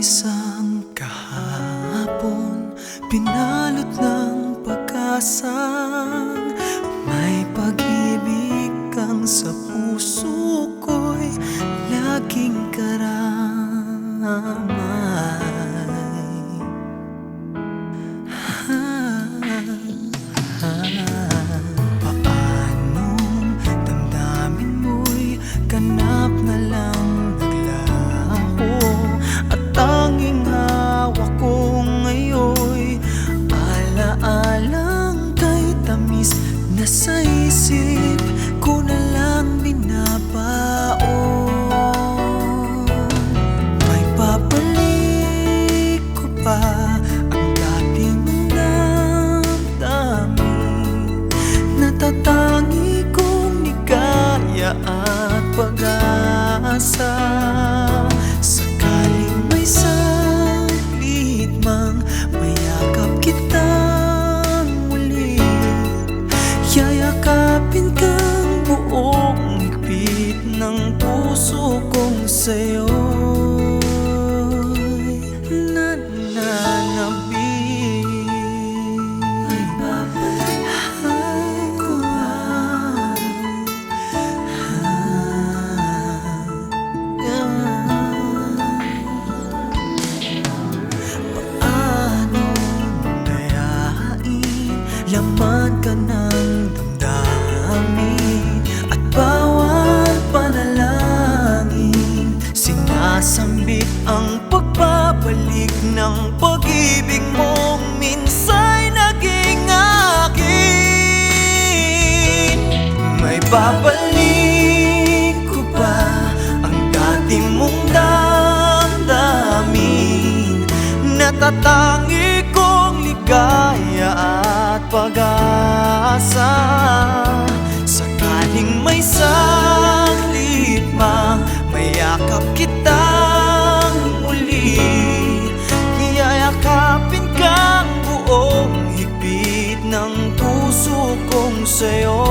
isang kahapon, pinalot ng pag-asang may pag-ibig kang sa puso ko'y laging karamay. Paanong damdamin mo'y ganap na lang naglaho, at tanging hawak ko ngayon'y ala-alang kay tamis na sa isip ko na lang binabaon. May babalik ko pa ang dating damdamin, natatangi kong ligaya at pag-asa. Sakaling may saglit mang mayakap kitang muli, yayakapin kang buong higpit ng puso kong sa'yo'y nananabik. Ay babalik ko ba? Paano gayahin laman ka ng damdamin at bawat panalangin? Sinasambit ang pagbabalik ng pag-ibig mong minsa'y naging akin. May babalik ko ba ang dati mong damdamin, natatangi kong ligaya at pag-asa. Sakaling may saglit mang mayakap kitang muli, yayakapin kang buong higpit ng puso kong sa'yo.